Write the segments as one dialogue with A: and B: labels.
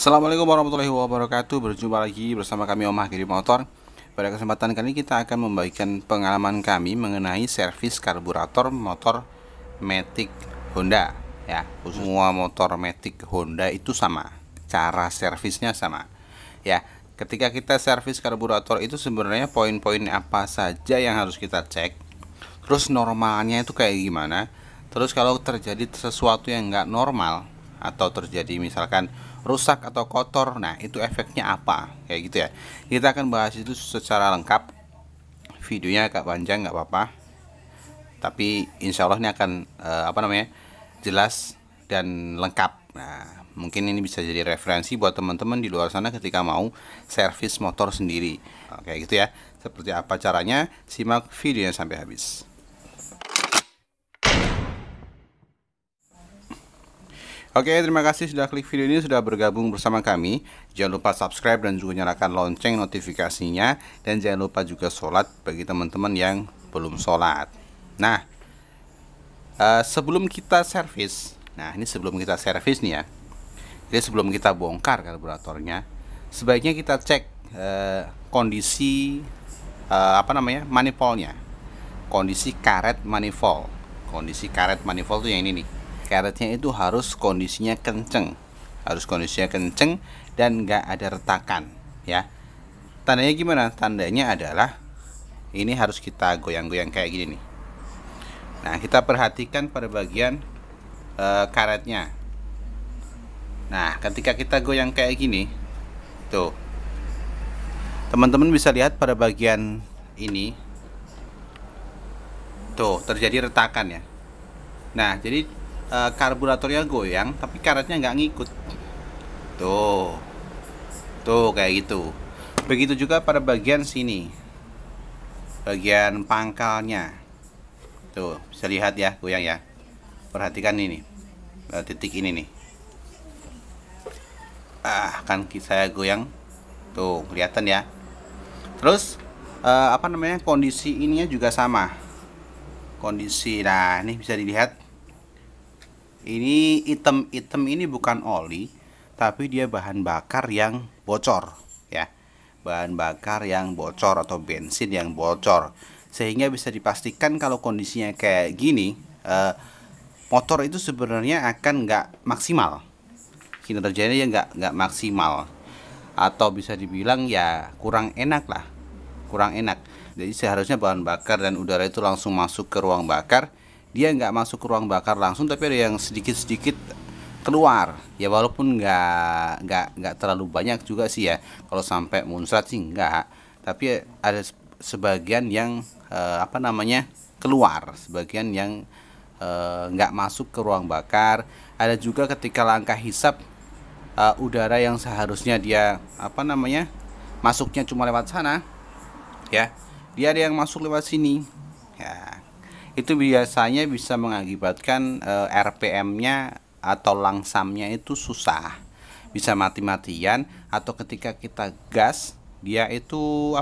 A: Assalamualaikum warahmatullahi wabarakatuh. Berjumpa lagi bersama kami Om Mahgiri Motor. Pada kesempatan kali ini kita akan membagikan pengalaman kami mengenai servis karburator motor Matic Honda. Ya, semua motor Matic Honda itu sama, cara servisnya sama. Ya, ketika kita servis karburator itu sebenarnya poin-poin apa saja yang harus kita cek. Terus normalnya itu kayak gimana? Terus kalau terjadi sesuatu yang nggak normal atau terjadi misalkan rusak atau kotor, nah itu efeknya apa? Kayak gitu ya. Kita akan bahas itu secara lengkap. Videonya agak panjang nggak apa-apa. Tapi insya Allah ini akan jelas dan lengkap. Nah, mungkin ini bisa jadi referensi buat teman-teman di luar sana ketika mau servis motor sendiri. Kayak gitu ya. Seperti apa caranya? Simak videonya sampai habis. Oke, terima kasih sudah klik video ini, sudah bergabung bersama kami. Jangan lupa subscribe dan juga nyalakan lonceng notifikasinya. Dan jangan lupa juga sholat bagi teman-teman yang belum sholat. Nah, sebelum kita servis, sebelum kita servis nih ya. Jadi sebelum kita bongkar karburatornya, sebaiknya kita cek kondisi manifoldnya. Kondisi karet manifold. Kondisi karet manifold itu yang ini nih. Karetnya itu harus kondisinya kenceng, dan nggak ada retakan ya. Tandanya gimana? Tandanya adalah ini harus kita goyang-goyang kayak gini nih. Nah, kita perhatikan pada bagian karetnya. Nah, ketika kita goyang kayak gini tuh, teman-teman bisa lihat pada bagian ini tuh terjadi retakan ya. Nah, jadi karburatornya goyang tapi karetnya nggak ngikut tuh kayak gitu. Begitu juga pada bagian sini, bagian pangkalnya tuh bisa lihat ya, goyang ya. Perhatikan ini titik ini nih, kan saya goyang tuh, kelihatan ya. Terus kondisi ininya juga sama kondisi. Nah, ini bisa dilihat. Ini item ini bukan oli, tapi dia bahan bakar yang bocor ya. Bahan bakar yang bocor atau bensin yang bocor. Sehingga bisa dipastikan kalau kondisinya kayak gini, motor itu sebenarnya akan nggak maksimal. Kinerjanya ya nggak maksimal. Atau bisa dibilang ya kurang enak lah. Kurang enak. Jadi seharusnya bahan bakar dan udara itu langsung masuk ke ruang bakar. Dia nggak masuk ke ruang bakar langsung, tapi ada yang sedikit keluar ya, walaupun nggak terlalu banyak juga sih ya. Kalau sampai muncrat sih nggak, tapi ada sebagian yang keluar, sebagian yang nggak masuk ke ruang bakar. Ada juga ketika langkah hisap, udara yang seharusnya dia masuknya cuma lewat sana ya, dia ada yang masuk lewat sini ya. Itu biasanya bisa mengakibatkan RPM-nya atau langsamnya itu susah, bisa mati-matian, atau ketika kita gas dia itu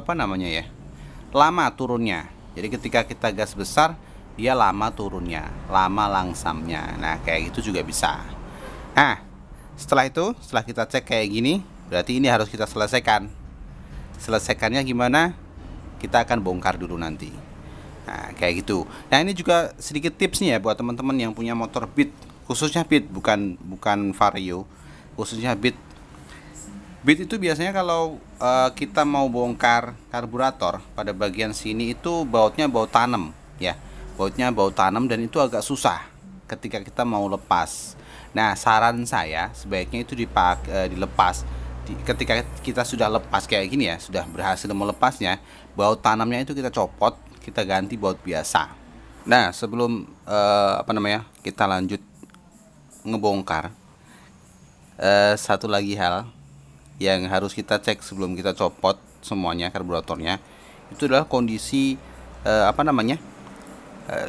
A: lama turunnya. Jadi ketika kita gas besar dia lama turunnya, lama langsamnya. Nah, kayak gitu juga bisa. Nah, setelah kita cek kayak gini, berarti ini harus kita selesaikan. Selesaikannya gimana? Kita akan bongkar dulu nanti. Nah, kayak gitu. Nah, ini juga sedikit tips nih ya buat teman-teman yang punya motor Beat, khususnya Beat, bukan Vario, khususnya Beat. Beat itu biasanya kalau kita mau bongkar karburator, pada bagian sini itu bautnya baut tanam ya. Bautnya baut tanam, dan itu agak susah ketika kita mau lepas. Nah, saran saya sebaiknya itu dilepas. Ketika kita sudah lepas kayak gini ya, sudah berhasil melepasnya, baut tanamnya itu kita copot, kita ganti baut biasa. Nah, sebelum kita lanjut ngebongkar, satu lagi hal yang harus kita cek sebelum kita copot semuanya karburatornya, itu adalah kondisi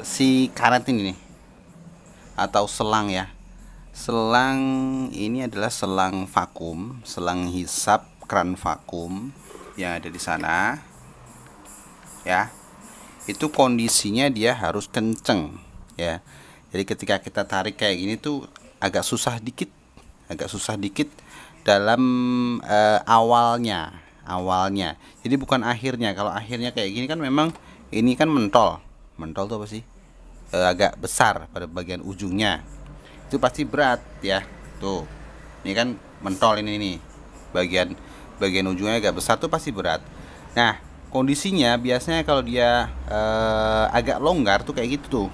A: si karet ini nih, atau selang ya. Selang ini adalah selang vakum, selang hisap keran vakum yang ada di sana ya. Itu kondisinya dia harus kenceng ya. Jadi ketika kita tarik kayak gini tuh agak susah dikit dalam awalnya, jadi bukan akhirnya. Kalau akhirnya kayak gini kan memang ini kan mentol tuh apa sih, agak besar pada bagian ujungnya, itu pasti berat ya. Tuh ini kan mentol, ini nih bagian ujungnya agak besar tuh pasti berat. Nah kondisinya biasanya kalau dia agak longgar tuh kayak gitu tuh,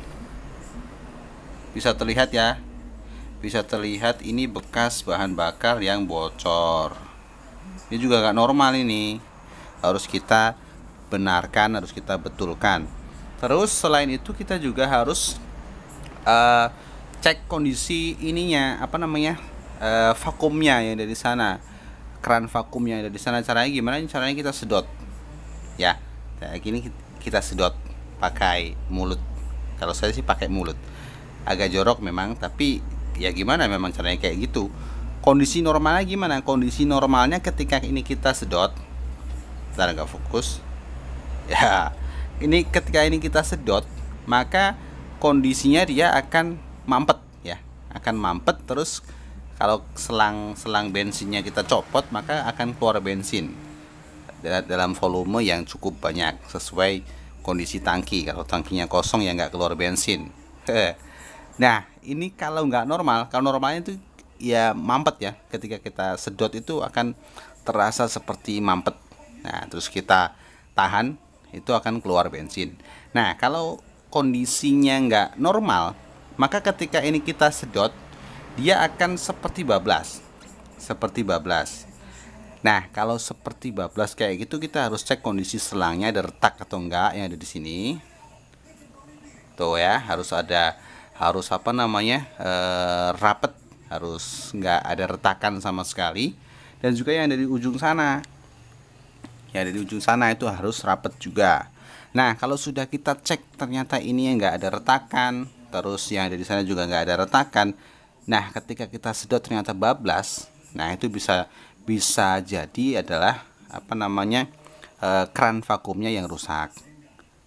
A: bisa terlihat ya, bisa terlihat ini bekas bahan bakar yang bocor. Ini juga gak normal, ini harus kita benarkan, harus kita betulkan. Terus selain itu kita juga harus cek kondisi ininya, apa namanya, vakumnya yang dari sana, keran vakumnya yang dari sana. Caranya gimana? Caranya kita sedot ya, kayak gini kita sedot pakai mulut. Kalau saya sih pakai mulut, agak jorok memang, tapi ya gimana, memang caranya kayak gitu. Kondisi normalnya gimana? Kondisi normalnya ketika ini kita sedot, bentar nggak fokus ya, ini ketika ini kita sedot, maka kondisinya dia akan mampet ya, akan mampet. Terus kalau selang bensinnya kita copot, maka akan keluar bensin dalam volume yang cukup banyak sesuai kondisi tangki. Kalau tangkinya kosong ya nggak keluar bensin. Nah ini kalau nggak normal, kalau normalnya itu ya mampet ya, ketika kita sedot itu akan terasa seperti mampet. Nah terus kita tahan, itu akan keluar bensin. Nah kalau kondisinya nggak normal, maka ketika ini kita sedot, dia akan seperti bablas, Nah kalau seperti bablas kayak gitu, kita harus cek kondisi selangnya ada retak atau enggak yang ada di sini. Tuh ya, harus apa namanya, rapet, harus nggak ada retakan sama sekali. Dan juga yang dari ujung sana, itu harus rapet juga. Nah kalau sudah kita cek ternyata ini yang nggak ada retakan, terus yang ada di sana juga nggak ada retakan, nah ketika kita sedot ternyata bablas, nah itu bisa jadi adalah apa namanya, keran vakumnya yang rusak.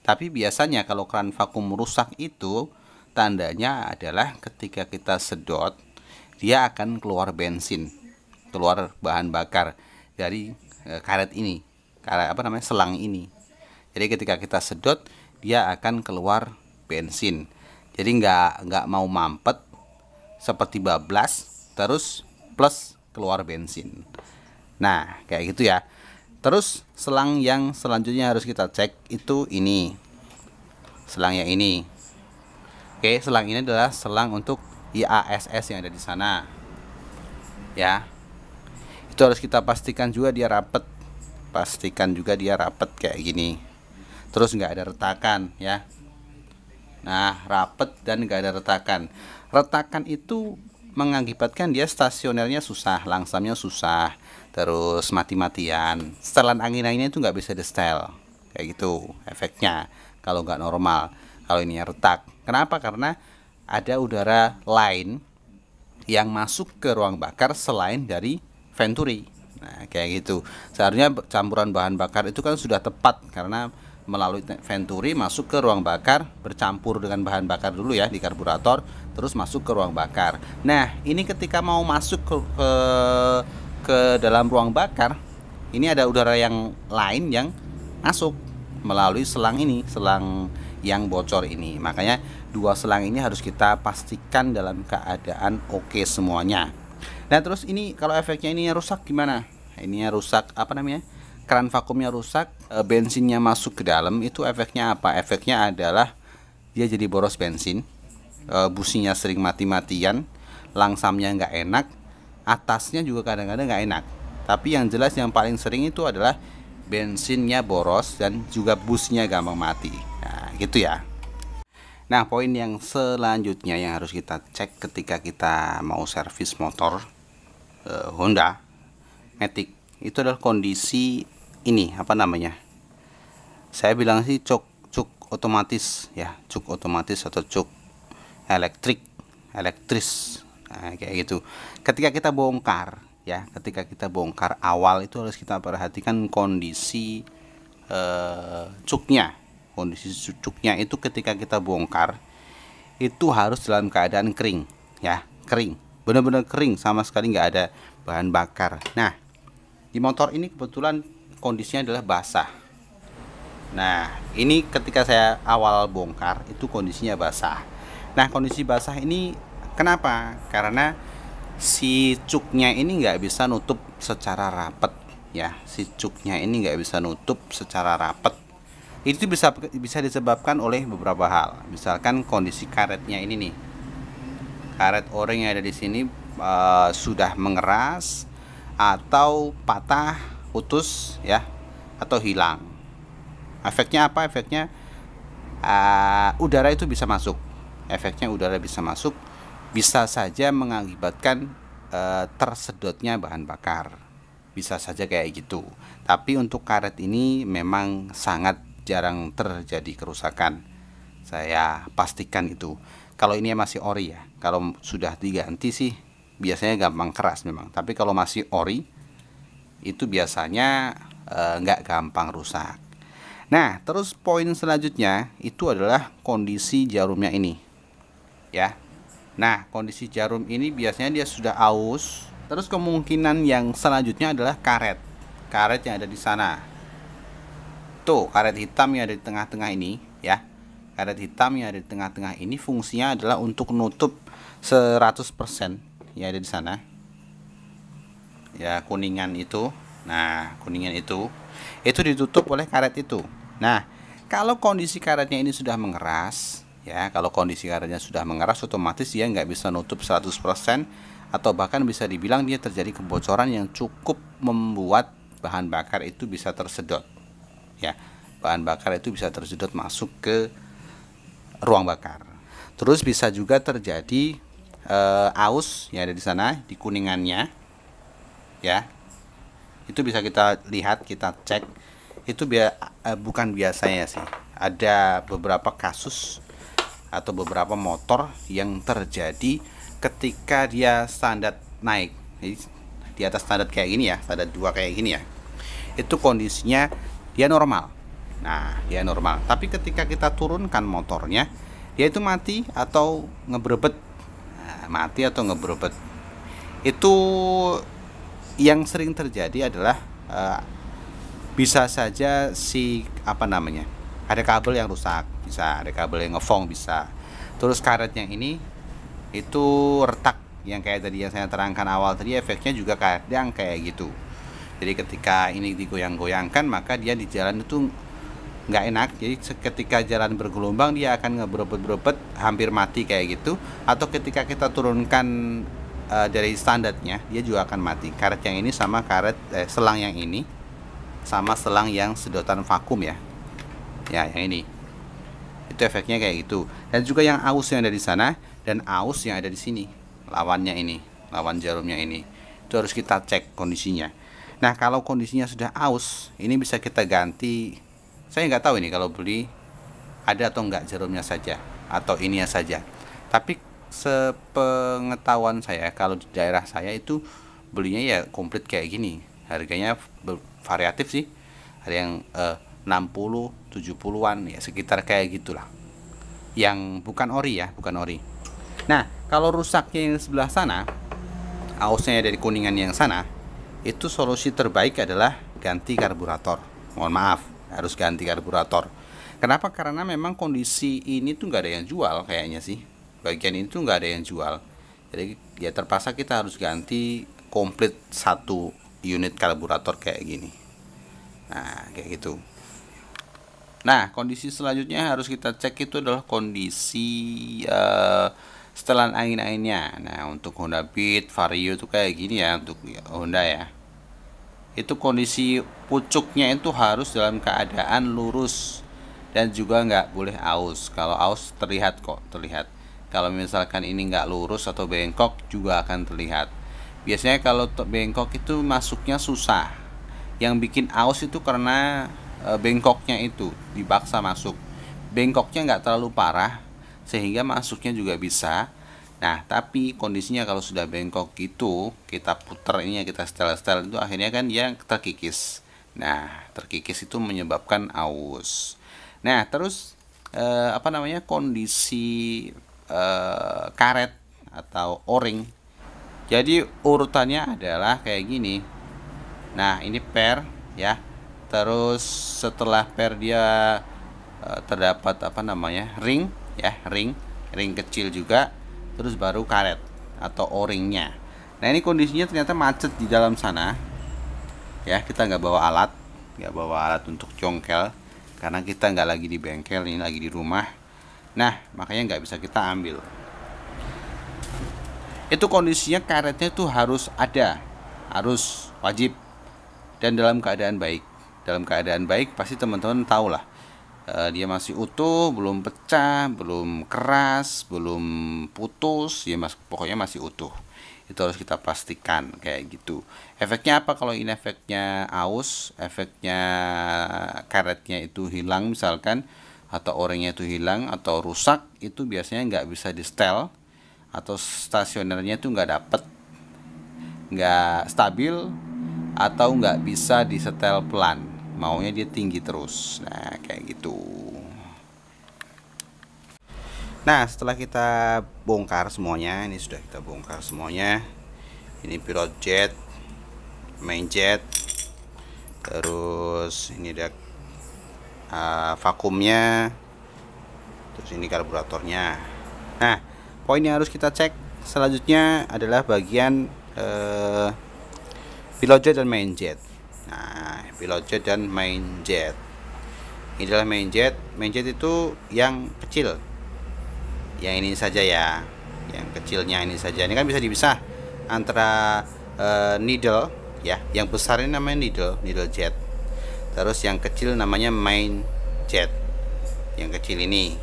A: Tapi biasanya kalau keran vakum rusak itu tandanya adalah ketika kita sedot, dia akan keluar bensin, keluar bahan bakar dari karet ini, selang ini. Jadi ketika kita sedot, dia akan keluar bensin. Jadi nggak mau mampet seperti bablas terus plus keluar bensin. Nah kayak gitu ya. Terus selang yang selanjutnya harus kita cek itu ini, selang yang ini. Oke, selang ini adalah selang untuk IASS yang ada di sana ya. Itu harus kita pastikan juga dia rapet, kayak gini, terus nggak ada retakan ya. Nah rapet dan nggak ada retakan. Retakan itu mengakibatkan dia stasionernya susah, langsamnya susah, terus mati-matian, setelan angin-anginnya itu nggak bisa di setel, kayak gitu efeknya kalau nggak normal, kalau ini retak. Kenapa? Karena ada udara lain yang masuk ke ruang bakar selain dari venturi. Nah kayak gitu, seharusnya campuran bahan bakar itu kan sudah tepat, karena melalui venturi masuk ke ruang bakar, bercampur dengan bahan bakar dulu ya di karburator, terus masuk ke ruang bakar. Nah ini ketika mau masuk ke dalam ruang bakar, ini ada udara yang lain yang masuk melalui selang ini, selang yang bocor ini. Makanya dua selang ini harus kita pastikan dalam keadaan oke semuanya. Nah terus ini kalau efeknya ini rusak gimana? Ini rusak apa namanya, keran vakumnya rusak, bensinnya masuk ke dalam, itu efeknya apa? Efeknya adalah dia jadi boros bensin, businya sering mati-matian, langsamnya nggak enak, atasnya juga kadang-kadang nggak enak. Tapi yang jelas yang paling sering itu adalah bensinnya boros dan juga busnya gampang mati. Nah gitu ya. Nah poin yang selanjutnya yang harus kita cek ketika kita mau servis motor Honda Matic itu adalah kondisi ini, apa namanya, saya bilang sih cuk otomatis ya, cuk otomatis atau cuk elektris. Nah, kayak gitu. Ketika kita bongkar ya, awal itu harus kita perhatikan kondisi cuknya. Kondisi cuknya itu ketika kita bongkar itu harus dalam keadaan kering ya, kering, benar-benar kering, sama sekali nggak ada bahan bakar. Nah, di motor ini kebetulan kondisinya adalah basah. Nah, ini ketika saya awal bongkar itu kondisinya basah. Nah, kondisi basah ini kenapa? Karena si cuknya ini nggak bisa nutup secara rapet, ya. Si cuknya ini nggak bisa nutup secara rapet. Itu bisa disebabkan oleh beberapa hal. Misalkan kondisi karetnya ini nih, karet o-ring yang ada di sini sudah mengeras atau patah, putus, ya, atau hilang. Efeknya apa? Efeknya udara itu bisa masuk. Efeknya udara bisa masuk, bisa saja mengakibatkan tersedotnya bahan bakar. Bisa saja kayak gitu. Tapi untuk karet ini memang sangat jarang terjadi kerusakan. Saya pastikan itu. Kalau ini masih ori ya. Kalau sudah diganti sih biasanya gampang keras memang. Tapi kalau masih ori itu biasanya nggak gampang rusak. Nah, terus poin selanjutnya itu adalah kondisi jarumnya ini, ya. Nah, kondisi jarum ini biasanya dia sudah aus. Terus kemungkinan yang selanjutnya adalah karet yang ada di sana. Tuh, karet hitam yang ada di tengah-tengah ini, ya. Karet hitam yang ada di tengah-tengah ini fungsinya adalah untuk nutup 100% yang ada di sana. Ya, kuningan itu. Nah, kuningan itu ditutup oleh karet itu. Nah, kalau kondisi karetnya ini sudah mengeras, ya, kalau kondisi karetnya sudah mengeras, otomatis dia nggak bisa nutup 100%, atau bahkan bisa dibilang dia terjadi kebocoran yang cukup membuat bahan bakar itu bisa tersedot. Ya, bahan bakar itu bisa tersedot masuk ke ruang bakar. Terus bisa juga terjadi aus yang ada di sana, di kuningannya, ya. Itu bisa kita lihat, kita cek. Itu bukan biasanya sih. Ada beberapa kasus atau beberapa motor yang terjadi ketika dia standar naik. Jadi di atas standar kayak gini ya, standar 2 kayak gini ya. Itu kondisinya dia normal. Nah, dia normal. Tapi ketika kita turunkan motornya, dia itu mati atau ngebrebet. Nah, mati atau ngebrebet. Itu yang sering terjadi adalah bisa saja ada kabel yang rusak, bisa ada kabel yang ngefong, bisa. Terus karet yang ini itu retak, yang kayak tadi yang saya terangkan awal tadi, efeknya juga kadang kayak gitu. Jadi ketika ini digoyang-goyangkan, maka dia di jalan itu nggak enak. Jadi ketika jalan bergelombang dia akan ngebrebet-brebet, hampir mati kayak gitu. Atau ketika kita turunkan dari standarnya, dia juga akan mati. Karet yang ini sama selang yang ini sama selang yang sedotan vakum ya, yang ini. Itu efeknya kayak gitu. Dan juga yang aus yang ada di sana dan aus yang ada di sini, lawannya ini, lawan jarumnya ini, itu harus kita cek kondisinya. Nah, kalau kondisinya sudah aus, ini bisa kita ganti. Saya nggak tahu ini kalau beli ada atau enggak jarumnya saja atau ininya saja. Tapi sepengetahuan saya, kalau di daerah saya itu belinya ya komplit kayak gini. Harganya variatif sih. Ada yang 60, 70-an ya, sekitar kayak gitulah. Yang bukan ori ya, bukan ori. Nah, kalau rusaknya yang sebelah sana, ausnya dari kuningan yang sana, itu solusi terbaik adalah ganti karburator. Mohon maaf, harus ganti karburator. Kenapa? Karena memang kondisi ini tuh nggak ada yang jual kayaknya sih. Bagian ini tuh nggak ada yang jual. Jadi ya terpaksa kita harus ganti komplit satu unit karburator kayak gini. Nah, kayak gitu. Nah, kondisi selanjutnya harus kita cek itu adalah kondisi setelan angin-anginnya. Nah, untuk Honda Beat, Vario itu kayak gini ya, untuk Honda ya. Itu kondisi pucuknya itu harus dalam keadaan lurus dan juga nggak boleh aus. Kalau aus terlihat kok, terlihat. Kalau misalkan ini nggak lurus atau bengkok juga akan terlihat. Biasanya kalau bengkok itu masuknya susah. Yang bikin aus itu karena bengkoknya itu dipaksa masuk. Bengkoknya nggak terlalu parah sehingga masuknya juga bisa. Nah, tapi kondisinya kalau sudah bengkok gitu, kita putar ini ya, kita setel-setel itu akhirnya kan dia terkikis. Nah, terkikis itu menyebabkan aus. Nah, terus kondisi karet atau o-ring Jadi urutannya adalah kayak gini. Nah, ini per ya. Terus setelah per dia terdapat apa namanya? Ring ya, ring kecil juga. Terus baru karet atau o-ringnya. Nah, ini kondisinya ternyata macet di dalam sana. Ya, kita nggak bawa alat untuk congkel karena kita nggak lagi di bengkel, ini lagi di rumah. Nah, makanya nggak bisa kita ambil. Itu kondisinya karetnya tuh harus ada, harus wajib dan dalam keadaan baik. Dalam keadaan baik pasti teman-teman tahu lah, dia masih utuh, belum pecah, belum keras, belum putus, ya pokoknya masih utuh. Itu harus kita pastikan kayak gitu. Efeknya apa kalau ini efeknya aus, efeknya karetnya itu hilang misalkan, atau o-ringnya itu hilang atau rusak, itu biasanya nggak bisa di setel atau stasionernya itu nggak stabil atau nggak bisa disetel pelan, maunya dia tinggi terus. Nah, kayak gitu. Nah, setelah kita bongkar semuanya, ini sudah kita bongkar semuanya. Ini pilot jet, main jet, terus ini ada vakumnya, terus ini karburatornya. Nah, poin yang harus kita cek selanjutnya adalah bagian pilot jet dan main jet. Nah, pilot jet dan main jet. Ini adalah main jet. Main jet itu yang kecil. Yang ini saja ya. Yang kecilnya ini saja. Ini kan bisa dipisah antara needle ya. Yang besar ini namanya needle jet. Terus yang kecil namanya main jet. Yang kecil ini.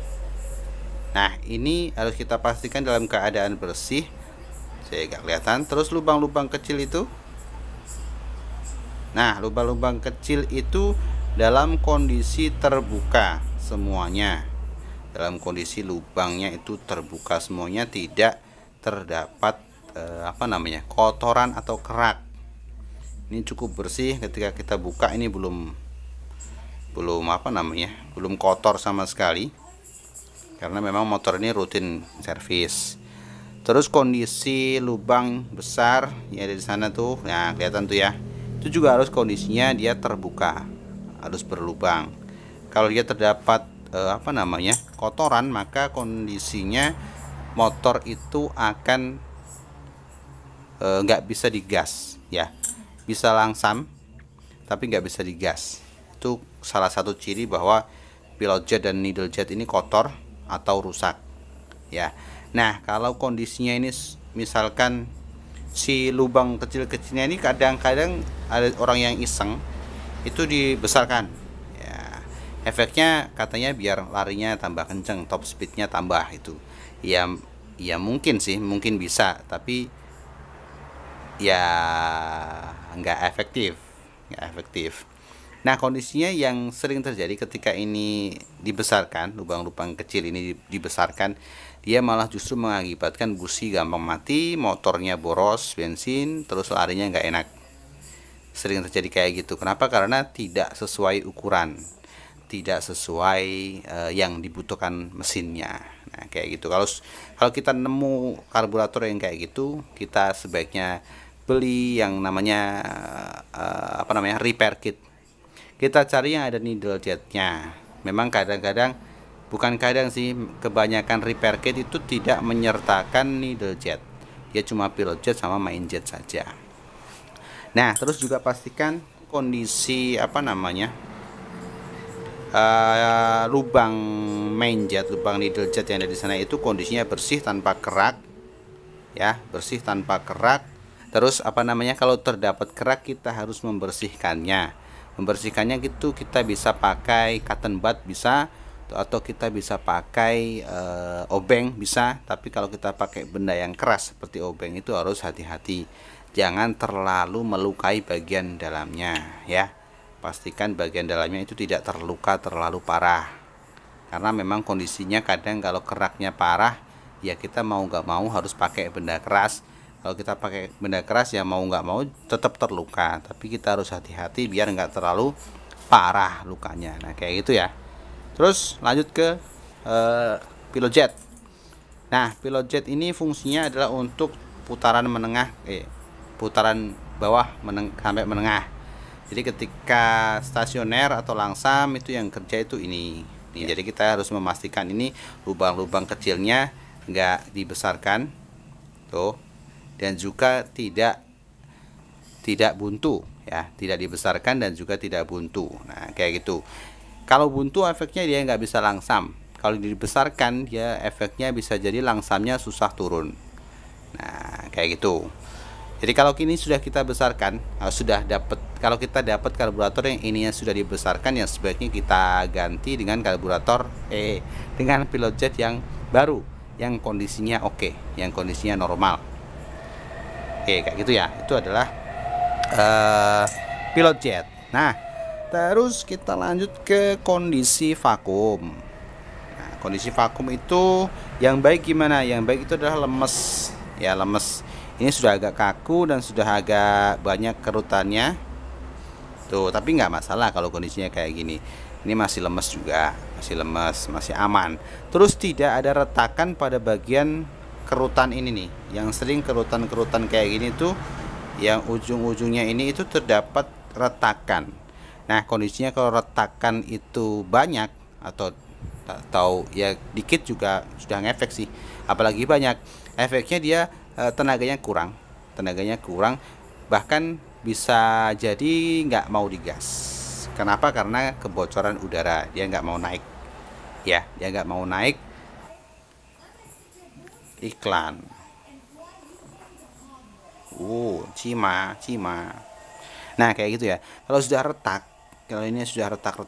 A: Nah, ini harus kita pastikan dalam keadaan bersih. Saya nggak kelihatan. Terus lubang-lubang kecil itu. Nah, lubang-lubang kecil itu dalam kondisi terbuka semuanya. Dalam kondisi lubangnya itu terbuka semuanya, tidak terdapat kotoran atau kerak. Ini cukup bersih. Ketika kita buka ini belum kotor sama sekali. Karena memang motor ini rutin servis. Terus kondisi lubang besar yang ada di sana tuh, nah kelihatan tuh ya. Itu juga harus kondisinya dia terbuka, harus berlubang. Kalau dia terdapat kotoran, maka kondisinya motor itu akan nggak bisa digas ya. Bisa langsam tapi nggak bisa digas. Itu salah satu ciri bahwa pilot jet dan needle jet ini kotor atau rusak ya. Nah, kalau kondisinya ini misalkan si lubang kecil-kecilnya ini kadang-kadang ada orang yang iseng itu dibesarkan ya. Efeknya katanya biar larinya tambah kenceng, top speednya tambah itu ya. Ya mungkin sih, mungkin bisa, tapi ya nggak efektif. Nah, kondisinya yang sering terjadi ketika ini dibesarkan, lubang-lubang kecil ini dibesarkan, dia malah justru mengakibatkan busi gampang mati, motornya boros bensin, terus larinya nggak enak. Sering terjadi kayak gitu. Kenapa? Karena tidak sesuai ukuran, tidak sesuai yang dibutuhkan mesinnya. Nah, kayak gitu. Kalau kita nemu karburator yang kayak gitu, kita sebaiknya beli yang namanya repair kit. Kita cari yang ada needle jetnya. Memang kadang-kadang, bukan kadang sih, kebanyakan repair kit itu tidak menyertakan needle jet. Dia cuma pilot jet sama main jet saja. Nah, terus juga pastikan kondisi lubang main jet, lubang needle jet yang ada di sana itu kondisinya bersih tanpa kerak. Ya, bersih tanpa kerak. Terus kalau terdapat kerak kita harus membersihkannya. Membersihkannya gitu, kita bisa pakai cotton bud bisa, atau kita bisa pakai obeng bisa. Tapi kalau kita pakai benda yang keras seperti obeng itu harus hati-hati, jangan terlalu melukai bagian dalamnya ya. Pastikan bagian dalamnya itu tidak terluka terlalu parah, karena memang kondisinya kadang kalau keraknya parah ya kita mau nggak mau harus pakai benda keras. Kalau kita pakai benda keras ya mau nggak mau tetap terluka, tapi kita harus hati-hati biar nggak terlalu parah lukanya. Nah, kayak gitu ya. Terus lanjut ke pilot jet. Nah, pilot jet ini fungsinya adalah untuk putaran menengah, putaran bawah sampai menengah. Jadi ketika stasioner atau langsam itu yang kerja itu ini. Jadi kita harus memastikan ini lubang-lubang kecilnya nggak dibesarkan tuh, dan juga tidak buntu ya, tidak dibesarkan dan juga tidak buntu. Nah kayak gitu. Kalau buntu efeknya dia nggak bisa langsam. Kalau dibesarkan dia efeknya bisa jadi langsamnya susah turun. Nah kayak gitu. Jadi kalau kini sudah kita besarkan, kalau kita dapat karburator yang ininya sudah dibesarkan, yang sebaiknya kita ganti dengan karburator dengan pilot jet yang baru, yang kondisinya oke, yang kondisinya normal. Kayak gitu ya. Itu adalah pilot jet. Nah, terus kita lanjut ke kondisi vakum. Nah, kondisi vakum itu yang baik gimana? Yang baik itu adalah lemes. Ya, lemes. Ini sudah agak kaku dan sudah agak banyak kerutannya. Tuh, tapi nggak masalah kalau kondisinya kayak gini. Ini masih lemes juga, masih lemes, masih aman. Terus tidak ada retakan pada bagian kerutan ini nih. Yang sering kerutan-kerutan kayak gini tuh, yang ujung-ujungnya ini itu terdapat retakan. Nah, kondisinya kalau retakan itu banyak atau ya dikit juga sudah ngefek sih. Apalagi banyak, efeknya dia tenaganya kurang, bahkan bisa jadi nggak mau digas. Kenapa? Karena kebocoran udara, dia nggak mau naik ya, dia nggak mau naik. Iklan cima. Nah kayak gitu ya. Kalau sudah retak, kalau ini sudah retak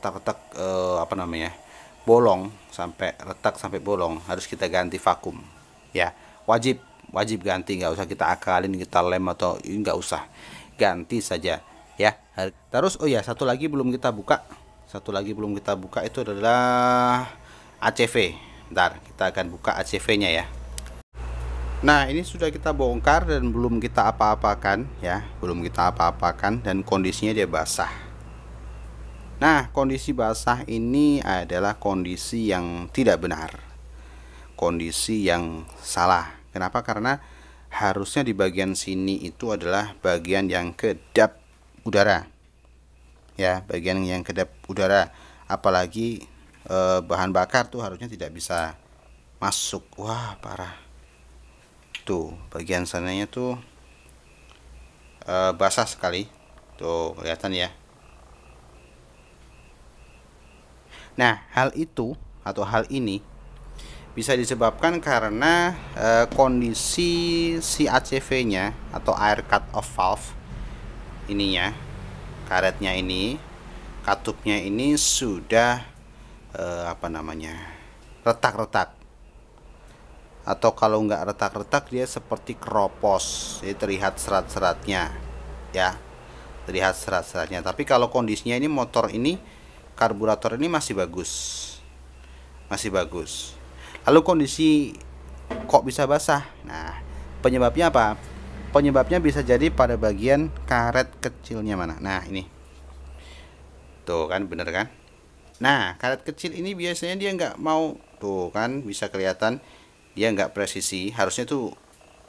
A: bolong, sampai retak sampai bolong, harus kita ganti vakum ya. Wajib ganti, nggak usah kita akalin, kita lem atau ini nggak usah, ganti saja ya. Terus satu lagi belum kita buka itu adalah ACV. Ntar kita akan buka ACV nya ya. Nah ini sudah kita bongkar dan belum kita apa-apakan ya, dan kondisinya dia basah. Nah kondisi basah ini adalah kondisi yang tidak benar, kondisi yang salah. Kenapa? Karena harusnya di bagian sini itu adalah bagian yang kedap udara ya, bagian yang kedap udara. Apalagi bahan bakar tuh harusnya tidak bisa masuk. Wah parah tuh, bagian sananya tuh basah sekali tuh, kelihatan ya. Nah hal ini bisa disebabkan karena kondisi si ACV nya atau air cut off valve ininya, karetnya ini, katupnya ini sudah retak-retak, atau kalau nggak retak-retak dia seperti keropos, jadi terlihat serat-seratnya ya, tapi kalau kondisinya ini, motor ini, karburator ini masih bagus. Lalu kondisi kok bisa basah? Nah penyebabnya apa? Penyebabnya bisa jadi pada bagian karet kecilnya mana. Nah ini tuh kan, bener kan? Nah karet kecil ini biasanya dia nggak mau, tuh kan bisa kelihatan dia nggak presisi. Harusnya tuh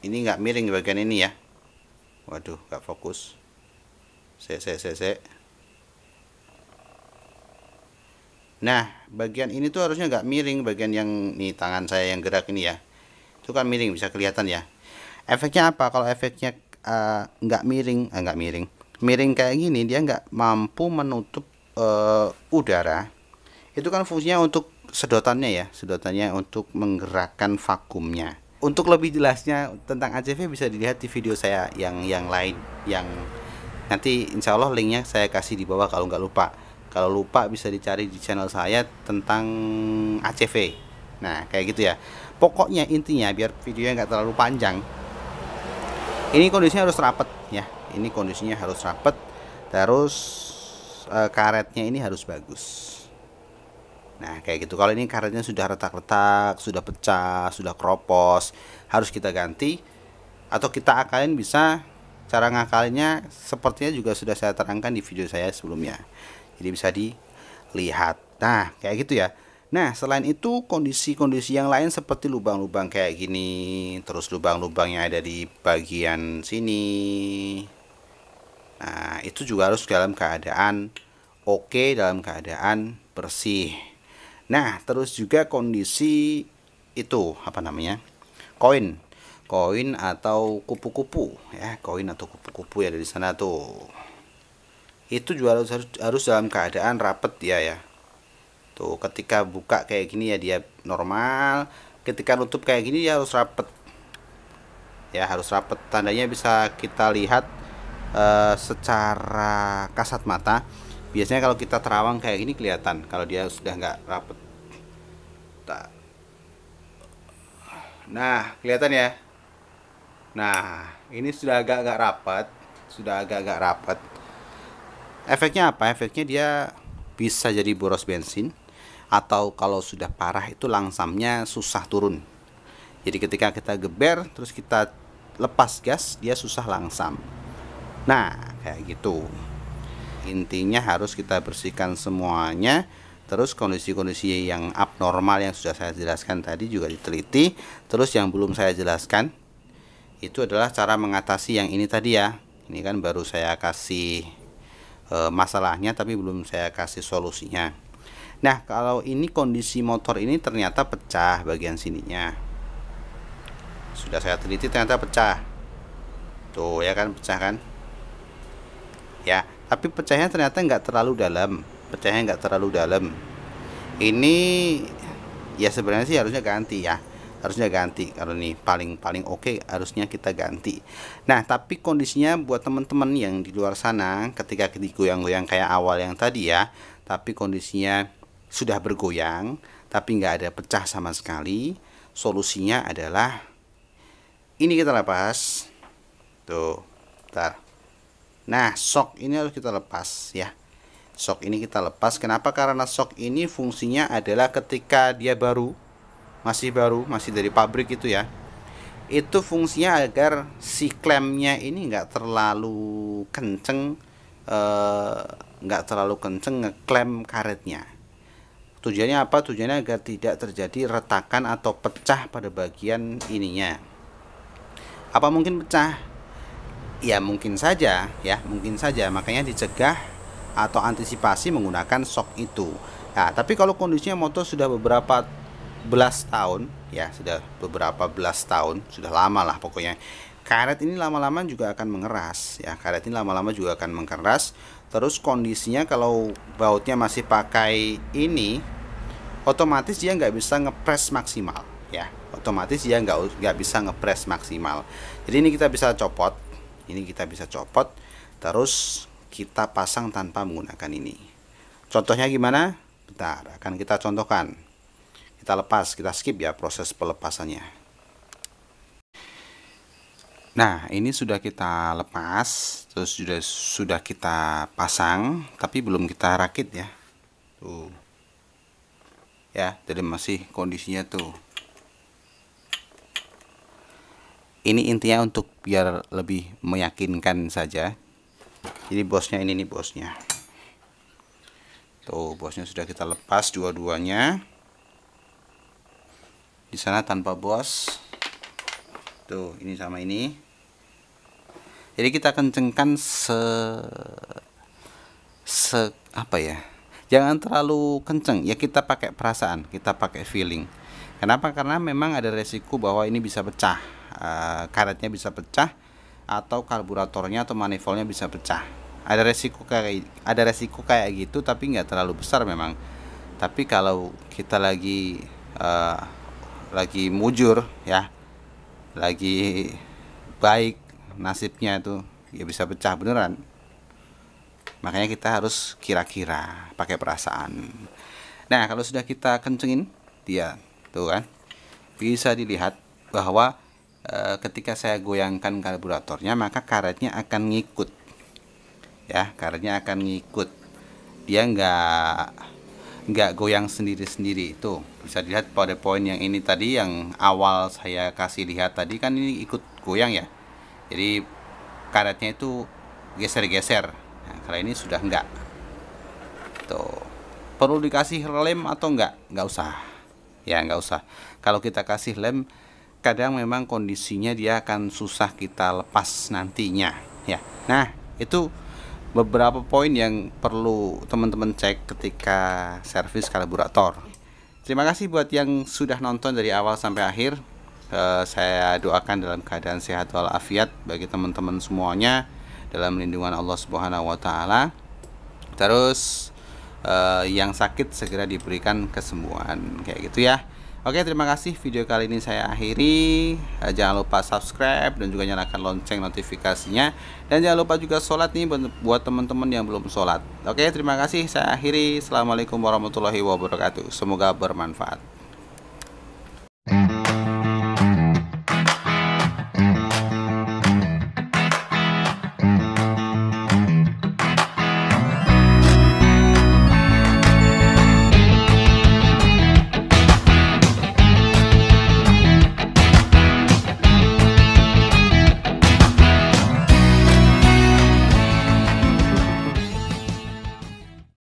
A: ini nggak miring di bagian ini ya. Waduh nggak fokus. Nah bagian ini tuh harusnya nggak miring, bagian yang nih tangan saya yang gerak ini ya, itu kan miring, bisa kelihatan ya. Efeknya apa? Kalau efeknya nggak miring kayak gini, dia nggak mampu menutup udara. Itu kan fungsinya untuk sedotannya untuk menggerakkan vakumnya. Untuk lebih jelasnya tentang ACV bisa dilihat di video saya yang lain, yang nanti insya Allah linknya saya kasih di bawah kalau nggak lupa. Kalau lupa bisa dicari di channel saya tentang ACV. Nah kayak gitu ya. Pokoknya intinya biar videonya nggak terlalu panjang, ini kondisinya harus rapet ya. Ini kondisinya harus rapet. Terus karetnya ini harus bagus. Nah kayak gitu. Kalau ini karetnya sudah retak-retak, sudah pecah, sudah keropos, harus kita ganti. Atau kita akalin bisa. Cara ngakalinnya sepertinya juga sudah saya terangkan di video saya sebelumnya, jadi bisa dilihat. Nah kayak gitu ya. Nah, selain itu kondisi-kondisi yang lain seperti lubang-lubang kayak gini, terus lubang-lubang yang ada di bagian sini. Nah, itu juga harus dalam keadaan oke, dalam keadaan bersih. Nah, terus juga kondisi itu apa namanya? Koin. Koin atau kupu-kupu ya, koin atau kupu-kupu yang ada di sana tuh. Itu juga harus dalam keadaan rapet ya. Tuh, ketika buka kayak gini ya dia normal, ketika nutup kayak gini ya harus rapet. Ya, harus rapet. Tandanya bisa kita lihat secara kasat mata. Biasanya kalau kita terawang kayak gini kelihatan kalau dia sudah nggak rapet. Nah, kelihatan ya. Nah, ini sudah agak-agak rapat, sudah agak-agak rapat. Efeknya apa? Efeknya dia bisa jadi boros bensin, atau kalau sudah parah itu langsamnya susah turun. Jadi ketika kita geber terus kita lepas gas, dia susah langsam. Nah, kayak gitu. Intinya harus kita bersihkan semuanya. Terus kondisi-kondisi yang abnormal yang sudah saya jelaskan tadi juga diteliti. Terus yang belum saya jelaskan itu adalah cara mengatasi yang ini tadi ya. Ini kan baru saya kasih masalahnya tapi belum saya kasih solusinya. Nah, kalau ini kondisi motor ini ternyata pecah bagian sininya. Sudah saya teliti ternyata pecah. Tuh ya kan, pecah kan? Ya, tapi pecahnya ternyata nggak terlalu dalam. Pecahnya nggak terlalu dalam. Ini ya sebenarnya sih harusnya ganti ya, harusnya ganti. Kalau ini paling oke harusnya kita ganti. Nah, tapi kondisinya buat teman-teman yang di luar sana ketika digoyang-goyang kayak awal yang tadi ya, tapi kondisinya sudah bergoyang tapi nggak ada pecah sama sekali, solusinya adalah ini kita lepas tuh, bentar. Nah, shock ini harus kita lepas ya. Shock ini kita lepas. Kenapa? Karena shock ini fungsinya adalah ketika dia masih dari pabrik itu ya. Itu fungsinya agar si klemnya ini nggak terlalu kenceng, ngeklem karetnya. Tujuannya apa? Tujuannya agar tidak terjadi retakan atau pecah pada bagian ininya. Apa mungkin pecah? Ya mungkin saja ya, mungkin saja. Makanya dicegah atau antisipasi menggunakan shock itu. Nah, tapi kalau kondisinya motor sudah beberapa belas tahun ya, sudah beberapa belas tahun, sudah lama lah pokoknya, karet ini lama-lama juga akan mengeras ya, karet ini lama-lama juga akan mengeras. Terus kondisinya kalau bautnya masih pakai ini, otomatis dia nggak bisa ngepres maksimal ya, otomatis dia nggak bisa ngepres maksimal. Jadi ini kita bisa copot, terus kita pasang tanpa menggunakan ini. Contohnya gimana? Bentar, akan kita contohkan. Kita lepas, kita skip ya proses pelepasannya. Nah, ini sudah kita lepas, terus sudah kita pasang, tapi belum kita rakit ya. Tuh. Ya, jadi masih kondisinya tuh. Ini intinya untuk biar lebih meyakinkan saja. Jadi bosnya ini nih, bosnya. Tuh, bosnya sudah kita lepas dua-duanya. Di sana tanpa bos. Tuh, ini sama ini. Jadi kita kencengkan apa ya? Jangan terlalu kenceng. Ya kita pakai perasaan, kita pakai feeling. Kenapa? Karena memang ada resiko bahwa ini bisa pecah. Karetnya bisa pecah, atau karburatornya atau manifoldnya bisa pecah. Ada resiko kayak gitu, tapi nggak terlalu besar memang. Tapi kalau kita lagi mujur ya, lagi baik nasibnya itu ya bisa pecah beneran. Makanya kita harus kira-kira pakai perasaan. Nah, kalau sudah kita kencengin dia tuh kan, bisa dilihat bahwa ketika saya goyangkan karburatornya, maka karetnya akan ngikut ya, karetnya akan ngikut. Dia nggak goyang sendiri-sendiri. Itu bisa dilihat pada poin yang ini tadi, yang awal saya kasih lihat tadi kan, ini ikut goyang ya, jadi karetnya itu geser-geser. Nah, kalau ini sudah enggak tuh, Perlu dikasih lem atau enggak usah ya, enggak usah. Kalau kita kasih lem kadang memang kondisinya dia akan susah kita lepas nantinya ya. Nah, itu beberapa poin yang perlu teman-teman cek ketika servis karburator. Terima kasih buat yang sudah nonton dari awal sampai akhir. Saya doakan dalam keadaan sehat walafiat bagi teman-teman semuanya dalam lindungan Allah Subhanahu wa taala. Terus yang sakit segera diberikan kesembuhan kayak gitu ya. Oke, terima kasih. Video kali ini saya akhiri. Jangan lupa subscribe dan juga nyalakan lonceng notifikasinya. Dan jangan lupa juga sholat nih buat teman-teman yang belum sholat. Oke, terima kasih. Saya akhiri. Assalamualaikum warahmatullahi wabarakatuh. Semoga bermanfaat.